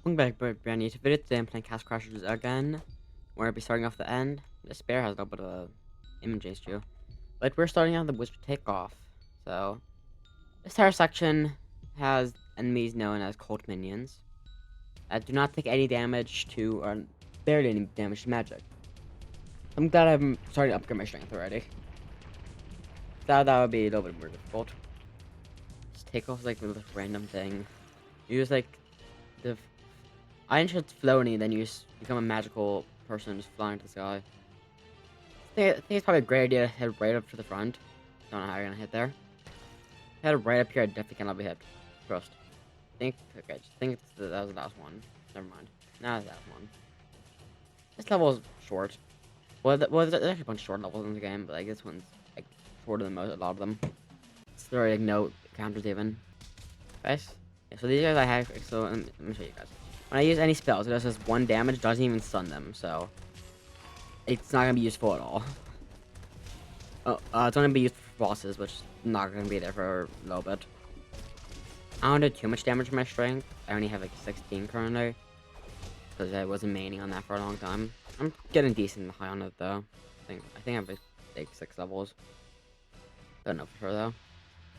Welcome back, brand new to video. Today I'm playing Cast Crashers again. We're gonna be starting off the end. This bear has a little bit of a image issue. But we're starting out the Wizard Takeoff. So, this entire section has enemies known as cult minions that do not take any damage to, or barely any damage to magic. I'm glad I'm starting to upgrade my strength already. That would be a little bit more difficult. This takeoff is like this random thing. You use like the I entered floating, then you just become a magical person just flying to the sky. I think it's probably a great idea to head right up to the front. Don't know how you're gonna hit there. Head right up here, I definitely cannot be hit. Trust. Okay, just think that was the last one. Never mind. Now that's the last one. This level is short. Well, there's actually a bunch of short levels in the game, but like this one's like shorter than most, a lot of them. There are like no counters even. Guys? Yeah, so these guys I have, so let me show you guys. When I use any spells, it does just 1 damage, doesn't even stun them, so it's not gonna be useful at all. It's gonna be used for bosses, which is not gonna be there for a little bit. I don't do too much damage with my strength. I only have like 16 currently, because I wasn't maining on that for a long time. I'm getting decent high on it though. I think I have like 6 levels. Don't know for sure though.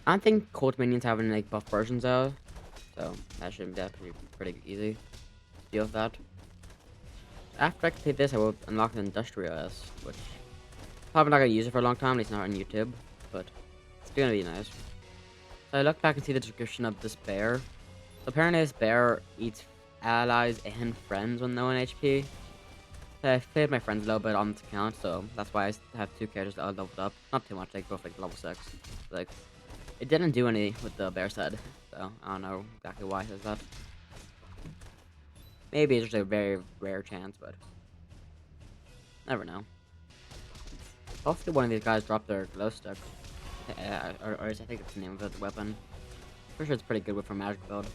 I don't think cult minions have any like buff versions though, so that should be pretty easy. Deal with that. After I complete this, I will unlock the industrialist, which probably not gonna use it for a long time, at least not on YouTube, but it's gonna be nice. So I look back and see the description of this bear. So apparently this bear eats allies and friends with no one HP. So I've played my friends a little bit on this account, so that's why I have 2 characters that are leveled up. Not too much, like both like level 6. Like, it didn't do any with the bear said, so I don't know exactly why it says that. Maybe it's just a very rare chance, but never know. Hopefully one of these guys dropped their glow stick. Or I think it's the name of the weapon. Pretty sure it's pretty good for magic build. Don't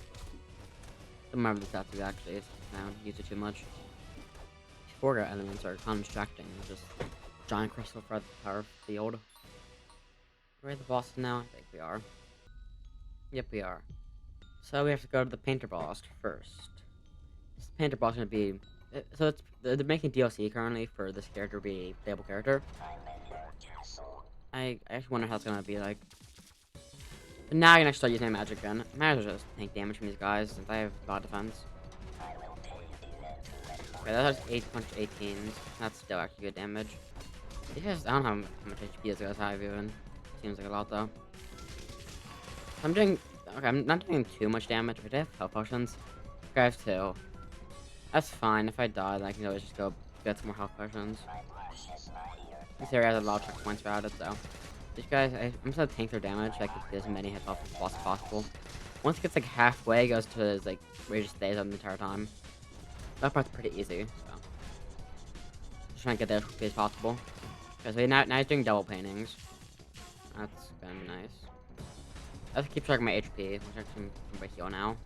remember the stats actually, I don't use it too much. These foreground elements are kind of distracting. Just giant crystal for the power field. Are we the bosses now? I think we are. Yep, we are. So we have to go to the painter boss first. This painter boss is gonna be so they're making DLC currently for this character to be a playable character. I actually wonder how it's gonna be like. But now I can actually start using my magic gun. I might as well just take damage from these guys since I have a lot of defense. Okay, that has 8 punch 18s. That's still actually good damage. These guys, I don't know how much HP these guys have even. Seems like a lot though. I'm doing okay. I'm not doing too much damage. But I have health potions. Okay, I have 2. That's fine. If I die, then I can always just go get some more health potions. This area has a lot of checkpoints throughout it, so these guys, I'm just gonna tank their damage. I can get as many hits off as possible. Once it gets like halfway, it goes to his like where he just stays on the entire time. That part's pretty easy. So just trying to get there as quickly as possible. Okay, so now he's doing double paintings. That's gonna be nice. I have to keep track of my HP, which actually I'm by heal now.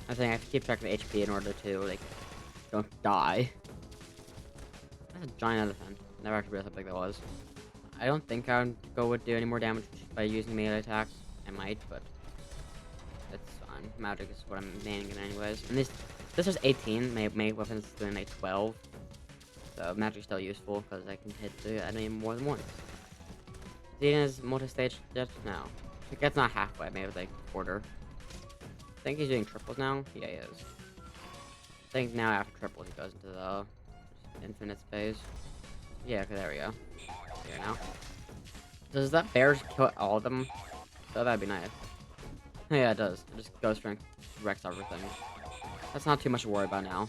I think I have to keep track of HP in order to, like, don't die. That's a giant elephant. Never actually realized how big that was. I don't think I would do any more damage by using melee attacks. I might, but it's fine. Magic is what I'm maining in anyways. And this is 18. My weapons is doing like 12. So magic's still useful because I can hit the enemy more than once. Xena's multi-stage yet? No. I think that's not halfway, maybe like quarter. I think he's doing triples now. Yeah, he is. I think now after triples he goes into the infinite space. Yeah, okay, there we go. Here now. Does that bear just kill all of them? Oh, that'd be nice. Yeah, it does. It just goes strength wrecks everything. That's not too much to worry about now.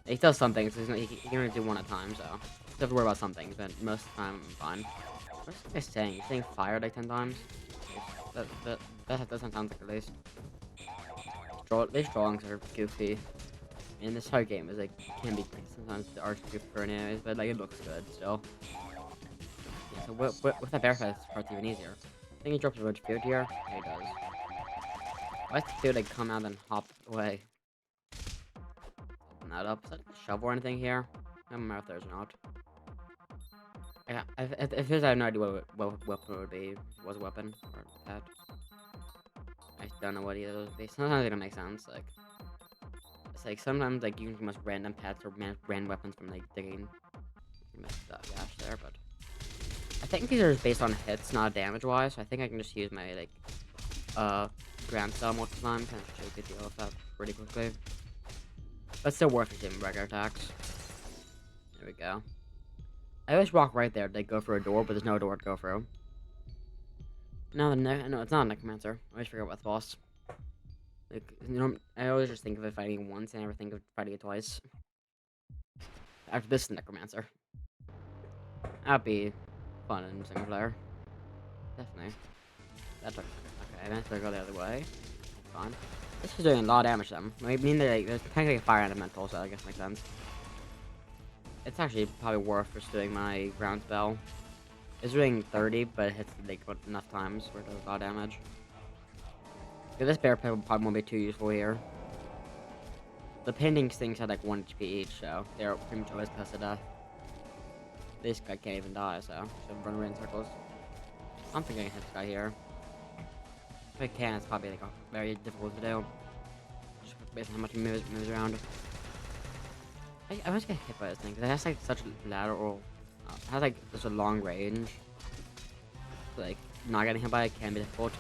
He does something, so he can only do 1 at a time, so you have to worry about something, but most of the time I'm fine. What's this guy saying? He's saying fire like 10 times? That doesn't sound like at least. These drawings are goofy. And this hard game is like can be sometimes the art's goofy for anyways, but like it looks good still. Yeah, so with that bear fight, this part's even easier. I think he drops a ridge field here. Yeah, he does. Why does the field like come out and hop away? Open that up. Is that a shovel or anything here? I don't remember if there's or not. Yeah, if there's, I have no idea what weapon it would be. If it was a weapon or that. I don't know what either of those be. Sometimes they don't make sense. Like, it's like sometimes like you can come up with random pets or random weapons from like digging. Messed up Yash there, but I think these are based on hits, not damage wise. So I think I can just use my like ground spell most of the time. Kind of show a good deal with that pretty quickly. But still worth it in regular attacks. There we go. I always walk right there. They go for a door, but there's no door to go through. No, no, it's not a necromancer. I always forget what's boss. Like, you know, I always just think of it fighting it once, and I never think of fighting it twice. After this necromancer, that'd be fun in single player. Definitely. That took okay. I meant to go the other way. Fine. This is doing a lot of damage to them. I mean, there's technically a fire elemental, so I guess it makes sense. It's actually probably worth just doing my ground spell. It's doing 30, but it hits like enough times where it does a lot of damage. Yeah, this bear pit probably won't be too useful here. The painting things had like 1 HP each, so they're pretty much always close to death. This guy can't even die, so should run around in circles. I'm thinking I can hit this guy here. If I can, it's probably like very difficult to do. Just based on how much he moves around. I always get hit by this thing because it has like such lateral. It has like such a long range. So, like not getting hit by it can be difficult.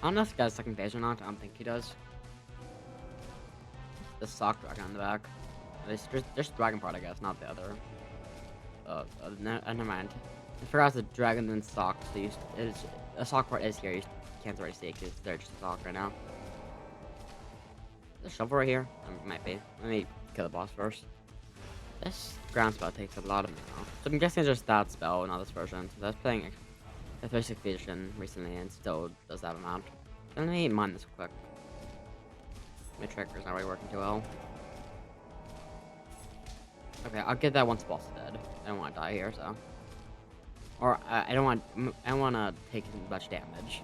I don't know if this guy's second phase or not. I don't think he does. The sock dragon on the back. There's just dragon part, I guess, not the other. Never mind. I forgot it's a dragon then sock. So a sock part is here. You can't already see it because they're just a sock right now. Is there a shovel right here? Might be. Let me kill the boss first. This ground spell takes a lot of mana. So I'm guessing it's just that spell, not this version. So I was playing the 36th edition recently and still does that amount. So let me mine this quick. My trigger's not really working too well. Okay, I'll get that once the boss is dead. I don't want to die here, so. Or I don't want to take much damage.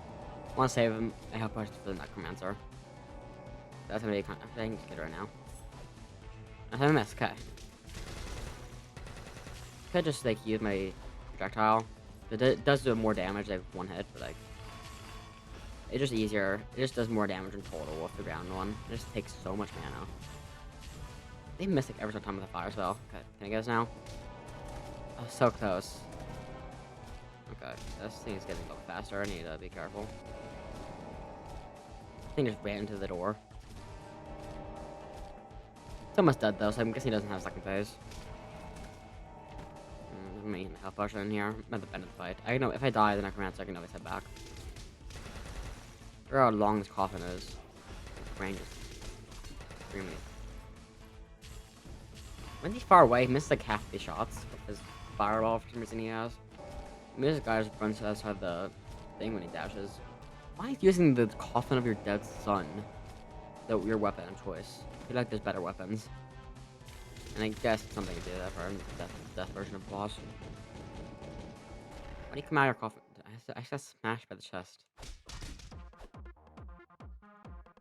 I want to save him and help push for the necromancer. That's gonna be kind of thing to get right now. I have a miss. Okay. Could just like use my projectile. It does do more damage like one hit, but like it's just easier. It just does more damage in total with the ground one. It just takes so much mana. They miss like every single time with a fire spell. Okay, can I get this now? Oh, so close. Okay, this thing is getting a little faster. I need to be careful. This thing just ran into the door. It's almost dead though, so I'm guessing he doesn't have second phase. Let me health potion in here. I'm at the end of the fight. I know if I die, the necromancer, I can always head back. Look how long this coffin is. Range is extremely. When he's far away, he misses like half the shots with his fireball for some reason he has. I mean, this guy just runs outside the thing when he dashes. Why are you using the coffin of your dead son? Your weapon of choice. I feel like there's better weapons. And I guess it's something to do that for death version of the boss. Why do you come out of your coffin? I got smashed by the chest.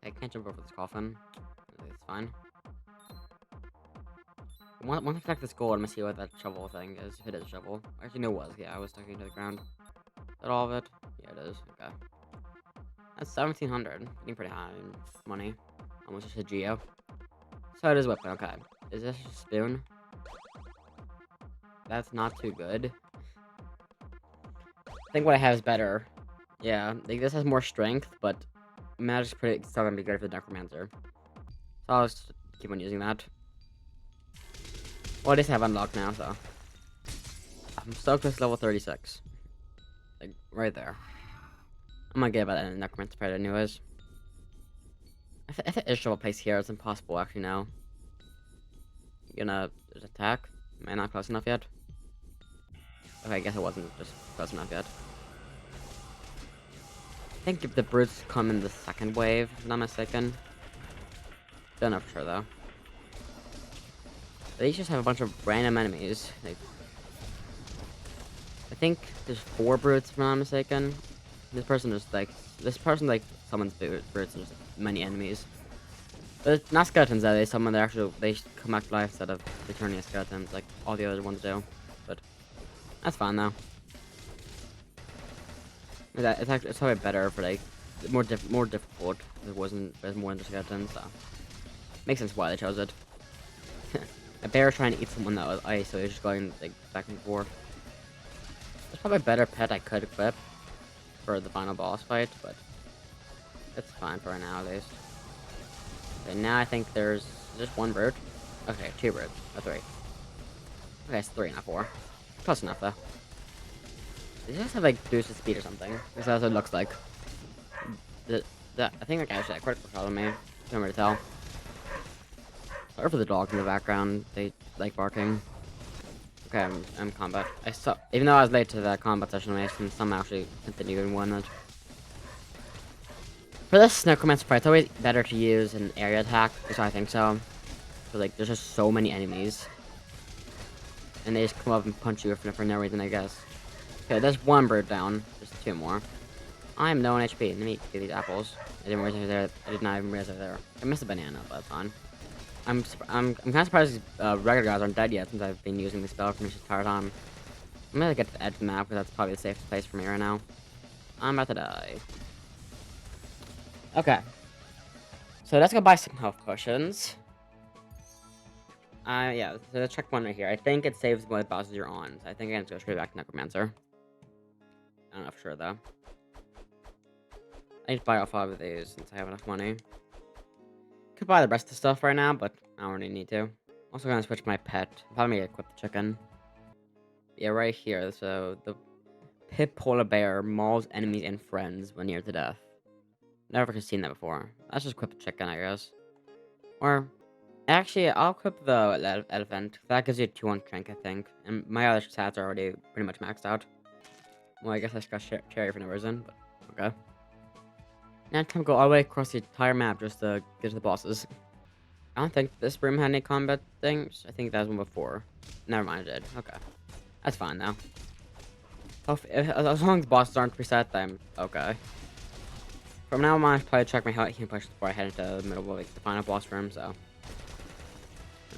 I can't jump over this coffin. It's fine. Once I collect this gold, I'm gonna see what that shovel thing is. If it is a shovel. Actually, no, it was. Yeah, I was stuck into the ground. Is that all of it? Yeah, it is. Okay. That's 1700. Getting pretty high in money. Almost just a geo. So it is weapon. Okay. Is this a spoon? That's not too good. I think what I have is better. Yeah, like this has more strength, but magic's pretty still gonna be good for the necromancer. So I'll just keep on using that. Well, I just have unlocked now, so I'm so close to level 36. Like right there. I'm gonna get about that in necromancer fight anyways. If it is shovel place here, it's impossible actually now. You gonna just attack? Am I not close enough yet? Okay, I guess it wasn't just close enough yet. I think if the brutes come in the second wave, if I'm not mistaken. Don't know for sure though. They just have a bunch of random enemies. Like, I think there's 4 brutes if I'm not mistaken. This person summons brutes and just many enemies. But it's not skeletons though, they come back to life instead of returning as skeletons like all the other ones do. But that's fine though. It's probably better for like more difficult. It wasn't. There's more than just skeletons, so makes sense why they chose it. A bear trying to eat someone that was ice, so he's just going like back and forth. There's probably a better pet I could equip for the final boss fight, but it's fine for right now at least. Okay, now I think there's just one bird. Okay, two birds. Oh, three. Okay, it's three, not four. Close enough though. Does he just have like boosted speed or something? Because that's what it looks like. I think that guy actually had critical shot on me. Can't remember to tell. Sorry for the dogs in the background. They like barking. Okay, I'm combat. I saw, even though I was late to the combat session, I can some actually continue and won it. For this necromancer fight, it's always better to use an area attack, because I think so. So like, there's just so many enemies, and they just come up and punch you for no reason, I guess. Okay, there's one bird down. Just two more. I'm low on HP. Let me get these apples. I didn't realize they were there. I did not even realize they were there. I missed a banana, but that's fine. I'm kind of surprised these regular guys aren't dead yet, since I've been using the spell for this entire time. I'm gonna get to the edge of the map, because that's probably the safest place for me right now. I'm about to die. Okay. So let's go buy some health potions. Yeah, so let's check one right here. I think it saves what bosses you're on. So I think I can just go straight back to Necromancer. I don't know for sure, though. I need to buy all 5 of these, since I have enough money. Could buy the rest of the stuff right now, but I don't really need to. Also gonna switch my pet. I'm probably gonna equip the chicken. Yeah, right here. So the pit polar bear mauls enemies and friends when near to death. Never seen that before. Let's just equip the chicken, I guess. Or actually, I'll equip the elephant. That gives you 200 strength, I think. And my other stats are already pretty much maxed out. Well, I guess I just got cherry for no reason, but okay. Now time to go all the way across the entire map just to get to the bosses. I don't think this room had any combat things. I think that was one before. Never mind, it did. Okay. That's fine now. As long as the bosses aren't preset, then okay. From now on, I'll probably check my health push before I head into the middle of like, the final boss room, so.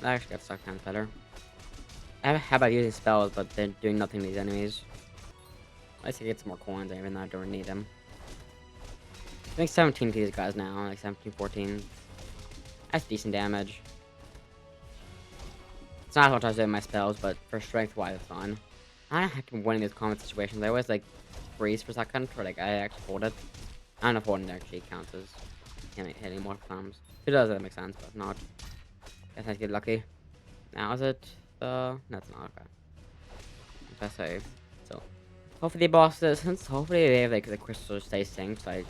That actually got stuck kind of better. I have about using spells, but they're doing nothing to these enemies. At least I get some more coins, even though I don't need them. I think 17 to these guys now, like 17, 14. That's decent damage. It's not as much as I was doing my spells, but for strength-wise, it's fine. I don't have to win in these combat situations. I always, like, freeze for a second, or, like, I actually hold it. I don't know if holding actually counts as can't hit any more times. If it does, that makes sense, but if not, guess I get lucky. Now is it the... No, it's not, okay. Best save. So, hopefully the bosses, since hopefully they have, like, the crystals stay synced, like,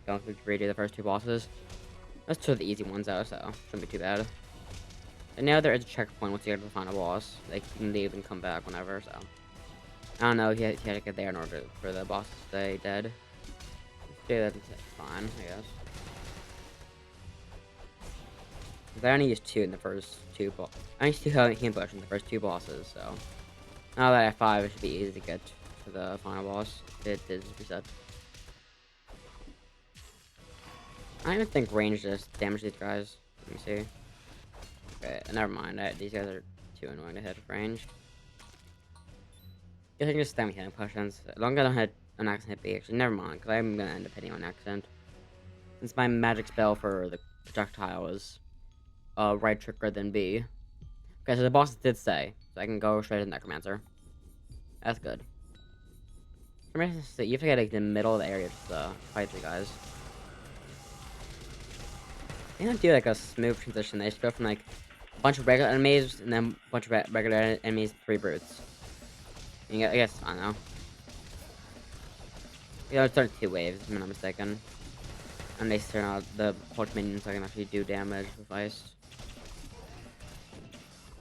don't have to redo the first 2 bosses. That's 2 of the easy ones, though, so shouldn't be too bad. And now there is a checkpoint once you get to the final boss. Like, you can leave and come back whenever, so. I don't know, you had to get there in order for the boss to stay dead. Yeah, that's fine, I guess. I only used 2 in the first 2 I used 2 healing potions in the first 2 bosses, so. Now that I have 5, it should be easy to get to the final boss. It is reset. I don't even think range just damage these guys. Let me see. Okay, never mind. These guys are too annoying to hit with range. I think just stem healing potions. As long as I don't hit an accident hit B, actually, never mind, because I'm gonna end up hitting on accident. Since my magic spell for the projectile is right trigger than B. Okay, so the boss did say, so I can go straight to Necromancer. That's good. For me, you have to get like the middle of the area to fight the guys. They don't do like a smooth transition. They just go from like a bunch of regular enemies and then a bunch of regular enemies, 3 brutes. I guess I don't know. Yeah, it started 2 waves, if I'm not mistaken. And they turn out the poach minions so I can actually do damage with ice.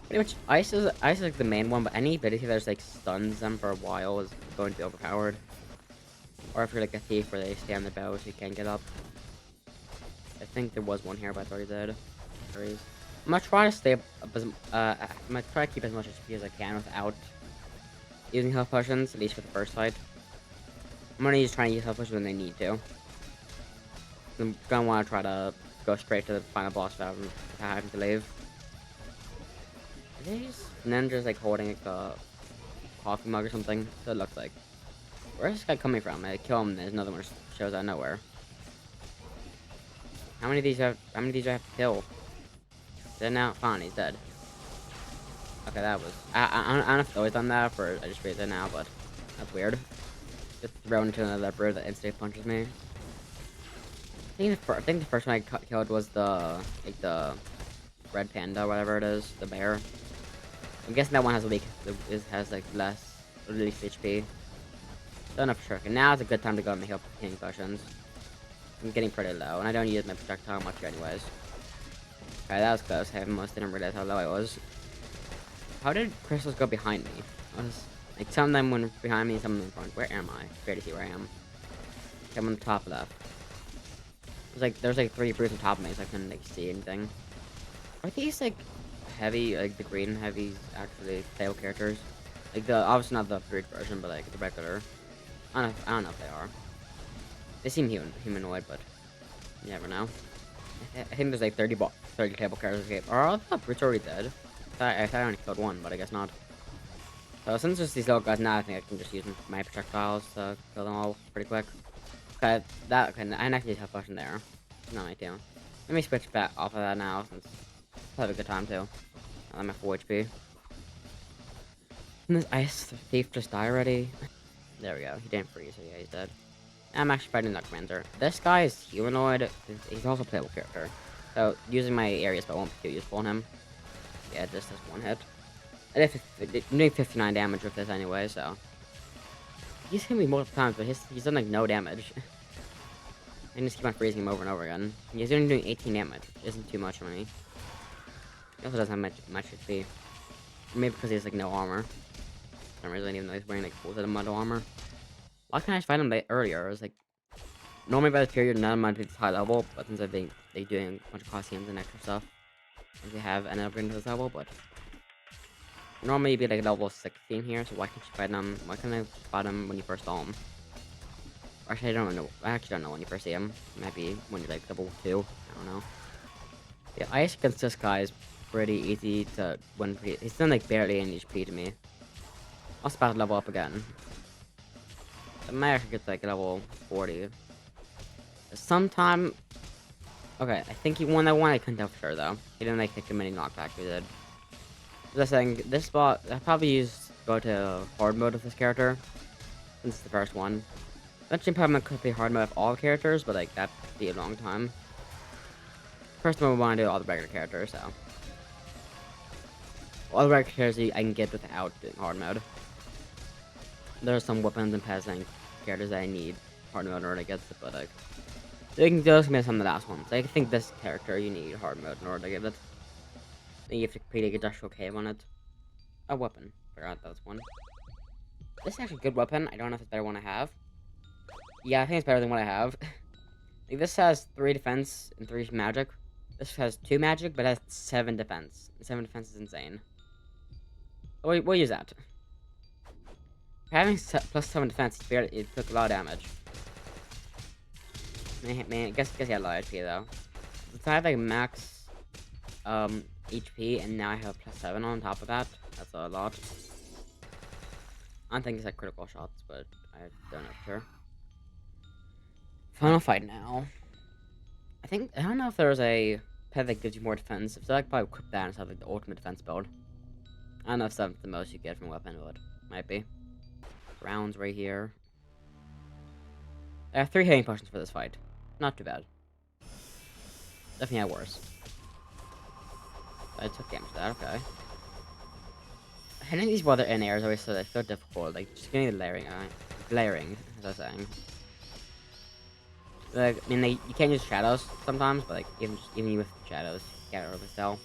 Pretty much, ice is like the main one, but any ability that like stuns them for a while is going to be overpowered. Or if you're like a thief where they stay on the bow so you can't get up. I think there was one here, but I thought he did. I'm gonna try to stay up as I'm gonna try to keep as much HP as I can without using health potions, at least for the first fight. I'm gonna try to use health potions when they need to. I'm gonna want to try to go straight to the final boss without having to leave. Are these ninjas like holding like a coffee mug or something? That's what it looks like. Where's this guy coming from? I kill him, there's another one that shows out of nowhere. How many of these have? How many of these do I have to kill? Dead now. Fine, he's dead. Okay, that was. I don't know if I've always done that, or I just realized it now, but that's weird. Just throw into another bird that instantly punches me. I think the first one I killed was the the red panda, whatever it is, the bear. I'm guessing that one has has like less least HP. Don't know for sure. Okay, now is a good time to go and make up healing potions. I'm getting pretty low, and I don't use my projectile much anyways. Okay, that was close. I almost didn't realize how low I was. How did crystals go behind me? Like some of them went behind me, some of them in front. Where am I? Barely see where I am. Okay, I'm on the top left. There's like 3 brutes on top of me, so I couldn't like see anything. Are these like heavy, like the green heavies actually playable characters? Like the obviously not the brute version, but like the regular. I don't know if they are. They seem humanoid, but you never know. I think there's like 30 table characters. Okay, are all the brutes already dead? I thought I only killed one, but I guess not. So since there's these little guys now, I think I can just use my projectiles to kill them all pretty quick. Okay, I actually have a potion there. No, I do. Let me switch back off of that now, since I'll have a good time too. I'm at 4 HP. And this ice thief just die already? There we go. He didn't freeze, so yeah, he's dead. I'm actually fighting the commander. This guy is humanoid. He's also a playable character. So using my area spell won't be too useful on him. Yeah, just this one hit. I'm doing 59 damage with this anyway, so he's hit me multiple times, but he's done like no damage. I just keep on freezing him over and over again. He's only doing 18 damage, which isn't too much for me. He also doesn't have much HP. Maybe because he has like no armor. For some reason, even though he's wearing like full set of mud armor. Why can't I find him earlier? I was like, normally by this period, none of mine is high level, but since they doing a bunch of costumes and extra stuff, if they have ended up getting to this level, but normally you'd be like level 16 here, so why can't you fight them? Why can't I fight them when you first saw them? Actually, I don't know. I actually don't know when you first see him. Maybe when you're like level 2. I don't know. Yeah, ice against this guy is pretty easy to win. He's done like barely any HP to me. I'll about to level up again. I might actually get like level 40. Sometime. Okay, I think he won that one. I couldn't tell for sure though. He didn't like take a mini knockback. He did. Just saying, this spot I probably go to hard mode with this character. Since it's the first one. Eventually, probably could play hard mode with all characters, but like that'd be a long time. First one, we want to do all the regular characters, so all the regular characters I can get without doing hard mode. There are some weapons and passing characters that I need hard mode in order to get it, but like you can do some of the last ones. Like, I think this character you need hard mode in order to get it. Then you have to complete a industrial cave on it. A weapon. Forgot that was one. This is actually a good weapon. I don't know if it's better one I have. Yeah, I think it's better than what I have. Like, this has 3 defense and 3 magic. This has 2 magic, but has 7 defense. 7 defense is insane. We'll use that. Having plus 7 defense, it took a lot of damage. Man, I guess he had a lot of HP though. Since I have like max HP, and now I have plus 7 on top of that. That's a lot. I don't think it's like critical shots, but I don't know for sure. Final fight now. I don't know if there's a pet that gives you more defense. If so, I could probably equip that and have like the ultimate defense build. I don't know if that's the most you get from a weapon, but might be. Rounds right here. I have 3 healing potions for this fight. Not too bad. Definitely had worse. I took damage to that, okay. Hitting these while they're in air is always so difficult. Like, just getting the layering, as I was saying. Like, I mean, you can't use shadows sometimes, but like, even with shadows, you can't really tell.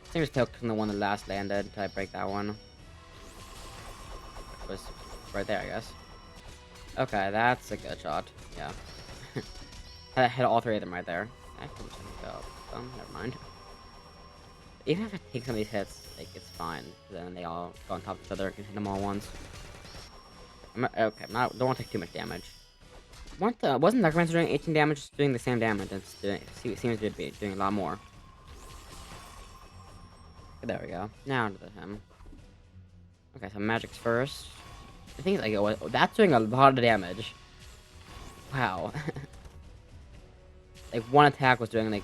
I think just took from the one that last landed until I break that one. It was right there, I guess. Okay, that's a good shot. Yeah. I hit all 3 of them right there. I can just go. Never mind. Even if I take some of these hits, like, it's fine. Then they all go on top of each other. I can hit them all once. Don't want to take too much damage. Wasn't Necromancer doing 18 damage? Just doing the same damage. It seems to be doing a lot more. There we go. Now to him. Okay, so magic's first. I think it's like, that's doing a lot of damage. Wow. like one attack was doing like,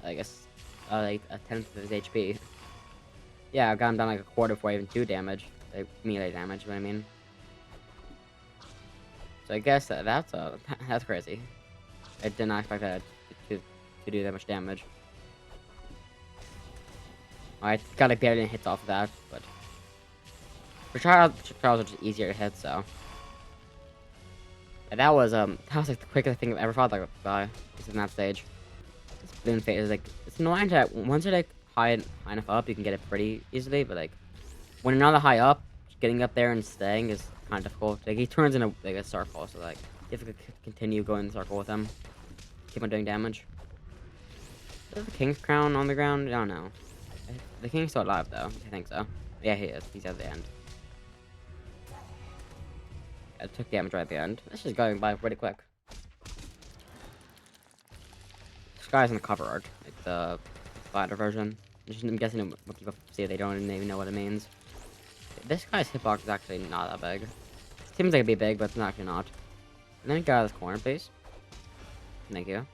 I guess, like a tenth of his HP. Yeah, I got him down like a quarter before I even do damage, like melee damage. What I mean. So I guess that's that's crazy. I did not expect that to do that much damage. I got like barely hits off of that, but for Charles are just easier to hit. So and that was like the quickest thing I've ever fought like by in that stage. This balloon phase is like it's annoying that once you're like high enough up, you can get it pretty easily, but like when you're not that high up, getting up there and staying is kind of difficult. Like he turns into like a circle, so like you have to continue going in the circle with him, keep on doing damage. Is the King's Crown on the ground? I don't know. The King's still alive though. I think so. Yeah, he is. He's at the end. I took damage right at the end. This is going by pretty quick. This guy's in the cover art, like the spider version. I'm guessing when people see it, they don't even know what it means. This guy's hitbox is actually not that big. It seems like it'd be big, but it's actually not. And then get out of this corner, please. Thank you.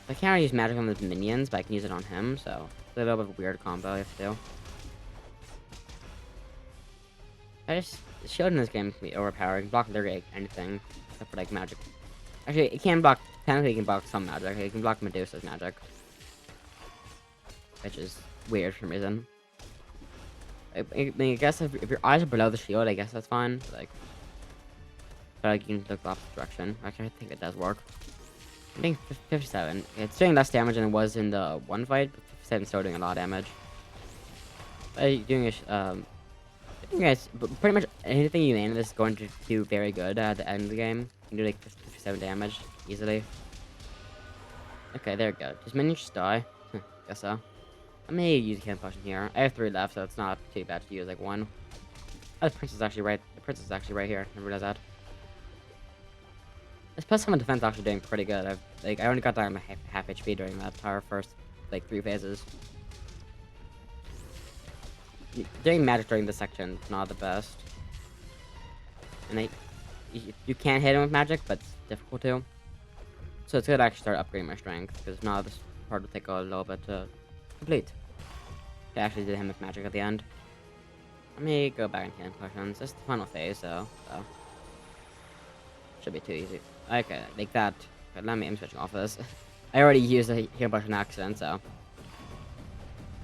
I can't really use magic on the minions, but I can use it on him, so it's a little bit of a weird combo I have to do. The shield in this game can be overpowered. It can block literally anything, except for like magic. Actually, it can block, technically it can block some magic. It can block Medusa's magic. Which is weird for some reason. I mean, I guess if your eyes are below the shield, I guess that's fine. But, like, you can look the opposite direction. Actually, I think it does work. I think 57. It's doing less damage than it was in the one fight, but 57 is still doing a lot of damage. Doing I think guys, pretty much anything you aim this is going to do very good at the end of the game. You can do like 57 damage easily. Okay, there we go. Does minions just die? Guess so. I may use a healing potion here. I have 3 left, so it's not too bad to use like 1. Oh, the princess is actually right. The princess is actually right here. I never realized that. This plus 7 defense is actually doing pretty good. I only got down to half HP during that entire first like 3 phases. Doing magic during this section is not the best. And you can hit him with magic, but it's difficult to. So it's good to actually start upgrading my strength, because now this part will take a little bit to complete. I actually did him with magic at the end. Let me go back and healing potions. This is the final phase, so should be too easy. Okay, like that. Okay, I'm switching off of this. I already used a healing potion accident, so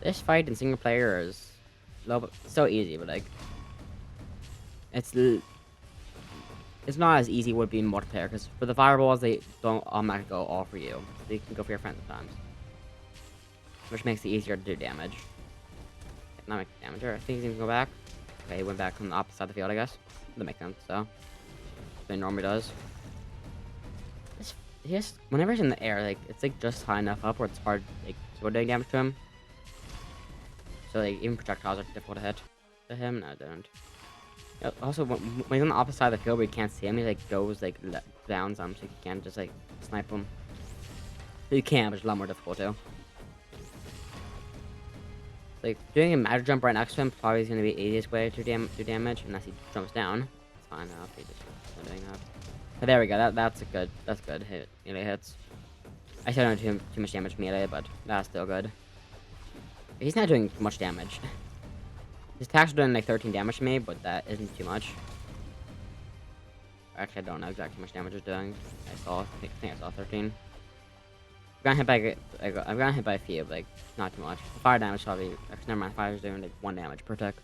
this fight in single player is a little bit so easy, but like it's not as easy as it would be in multiplayer, because for the fireballs they don't automatically go all for you. They can go for your friends sometimes, which makes it easier to do damage. Not make damage. I think he's gonna go back. Okay, he went back on the opposite side of the field, I guess. That makes sense. So, he normally does. Whenever he's in the air, like it's like just high enough up where it's hard, like to doing damage to him. So like even projectiles are difficult to hit. To him, no, I don't. Also, when he's on the opposite side of the field where you can't see him, he like goes like down some, so you can't just like snipe him. So you can, but it's a lot more difficult too. Like, doing a magic jump right next to him probably is going to be the easiest way to do damage, unless he jumps down. It's fine now if he just doing that. But there we go, that's good hit, melee hits. I still don't do too much damage melee, but that's still good. He's not doing much damage. His attacks are doing like 13 damage to me, but that isn't too much. Actually, I don't know exactly how much damage he's doing. I think I saw 13. I'm gonna hit by a few, but like not too much. Fire damage probably. Actually, never mind. Fire is doing like 1 damage per tick,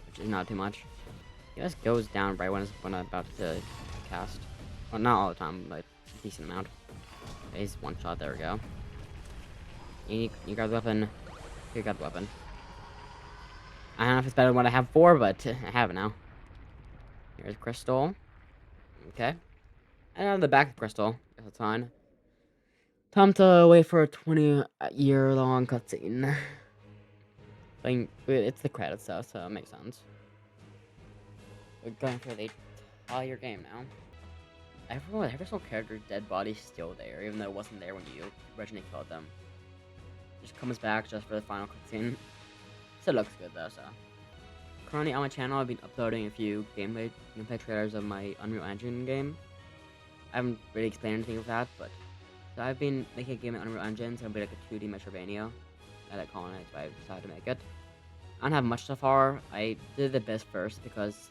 which is not too much. He just goes down right when I'm about to cast. Well, not all the time, but a decent amount. Okay, he's 1 shot. There we go. You got the weapon. You got the weapon. I don't know if it's better than what I have before, but I have it now. Here's crystal. Okay. And on the back of crystal, that's fine. Time to wait for a 20-year-long cutscene. Like, it's the credits though, so it makes sense. We're going for the entire game now. Every single character's dead body's still there, even though it wasn't there when you originally killed them. Just comes back just for the final cutscene. Still looks good though, so. Currently on my channel, I've been uploading a few gameplay trailers of my Unreal Engine game. I haven't really explained anything of that, but so I've been making a game in Unreal Engine, so it'll be like a 2D Metroidvania. I like calling it, so I decided to make it. I don't have much so far. I did the best first because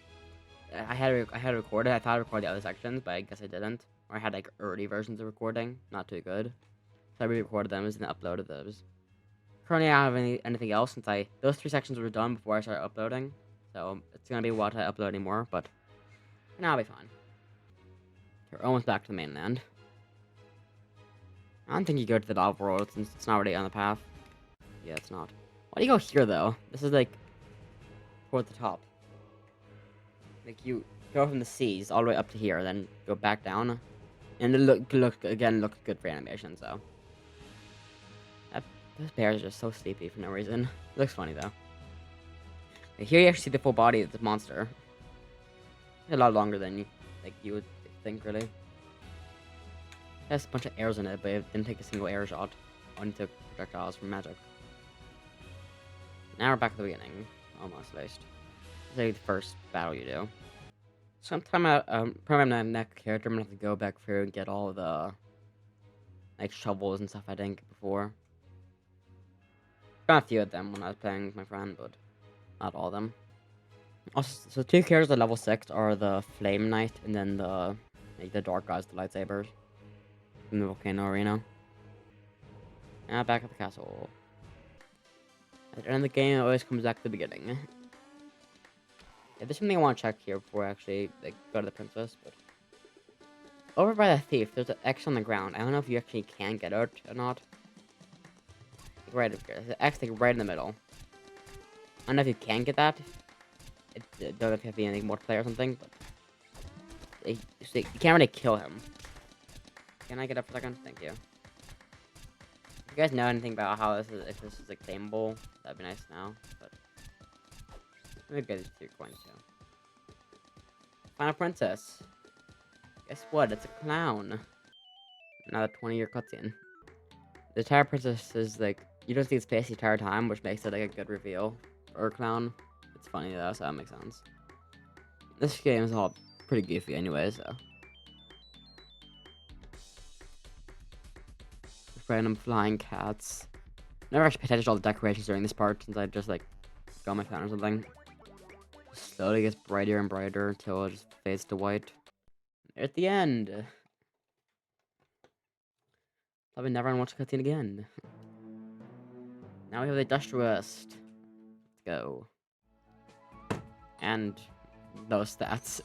I had recorded. I thought I recorded the other sections, but I guess I didn't. Or I had like early versions of recording, not too good. So I re-recorded them and then uploaded those. Currently, I don't have anything else since those 3 sections were done before I started uploading. So it's gonna be a while to upload anymore, but now I'll be fine. We're almost back to the mainland. I don't think you go to the Lava World since it's not really on the path. Yeah, it's not. Why do you go here though? This is like toward the top. Like you go from the seas all the way up to here, then go back down, and it look looks good for animation. So those bears are just so sleepy for no reason. It looks funny though. Like, here you actually see the full body of the monster. It's a lot longer than you would think really. It has a bunch of arrows in it, but it didn't take a single arrow shot. Only took projectiles from magic. Now we're back at the beginning, almost at least. It's like the first battle you do. Sometime probably my next character, I'm gonna have to go back through and get all the like shovels and stuff I didn't get before. Got a few of them when I was playing with my friend, but not all of them. Also, so 2 characters at level 6 are the Flame Knight and then the Dark Guys, the lightsabers in the volcano arena. Now back at the castle. At the end of the game, it always comes back to the beginning. Yeah, there's something I want to check here before I actually go to the princess. But over by the thief, there's an X on the ground. I don't know if you actually can get it or not. Right up here, there's an X right in the middle. I don't know if you can get that. Don't know if you have any multiplayer or something, but you can't really kill him. Can I get up for a second? Thank you. If you guys know anything about how if this is like claimable, that'd be nice now. But let me get these 2 coins too. Final princess. Guess what? It's a clown. Another 20-year cutscene. The entire princess is like you don't see its face the entire time, which makes it like a good reveal for a clown. It's funny though, so that makes sense. This game is all pretty goofy anyway, so. Random flying cats. Never actually paid attention to all the decorations during this part since I just like got on my phone or something. Just slowly gets brighter and brighter until it just fades to white. At the end. Probably never gonna watch the cutscene again. Now we have the industrialist. Let's go. And those stats.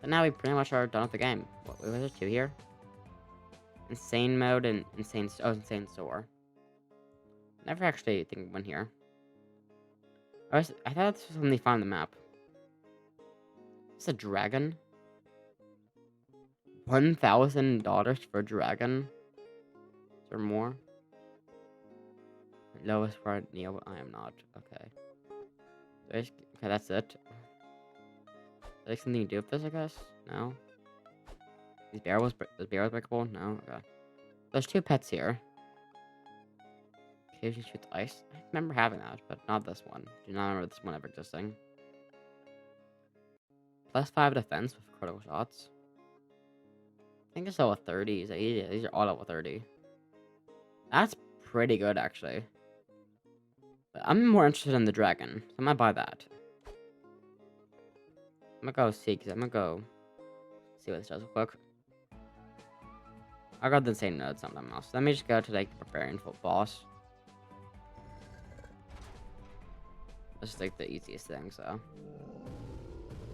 But now we pretty much are done with the game. What was there 2 here? Insane mode and insane store. Never actually think one here. I thought this was something they found on the map. It's a dragon. $1,000 for a dragon. Is there more? Lowest part Neo. I am not. Okay. Okay, that's it. Is there something to do with this? I guess. No. Is barrels breakable? No. Okay. There's 2 pets here. Occasionally shoots ice. I remember having that, but not this one. Do not remember this one ever existing. +5 defense with critical shots. I think it's level 30. These are all level 30. That's pretty good, actually. But I'm more interested in the dragon, so I'm gonna buy that. I'm gonna go see, because I'm gonna go see what this does real quick. I got the insane node something else. Let me just go to like barbarian foot boss. This is like the easiest thing, so.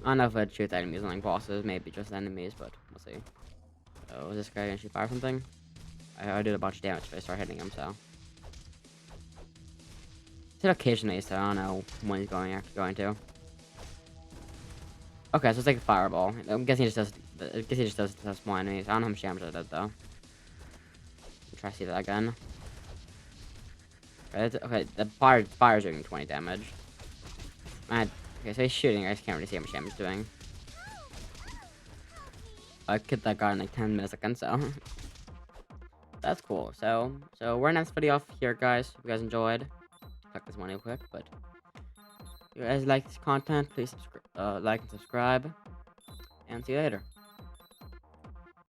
I don't know if I'd shoot enemies on like bosses, maybe just enemies, but we'll see. So is this guy gonna shoot fire or something? I did a bunch of damage if I start hitting him, so. It's occasionally, so I don't know when he's actually going to. Okay, so it's like a fireball. I'm guessing he just does small enemies. I don't know how much damage it does though. Try to see that again. Okay, the fire's doing 20 damage. Okay, so he's shooting. I just can't really see how much damage he's doing. I killed that guy in like 10 milliseconds, so that's cool. So we're in this video off here, guys. If you guys enjoyed, check this one real quick. But if you guys like this content, please like and subscribe, and see you later.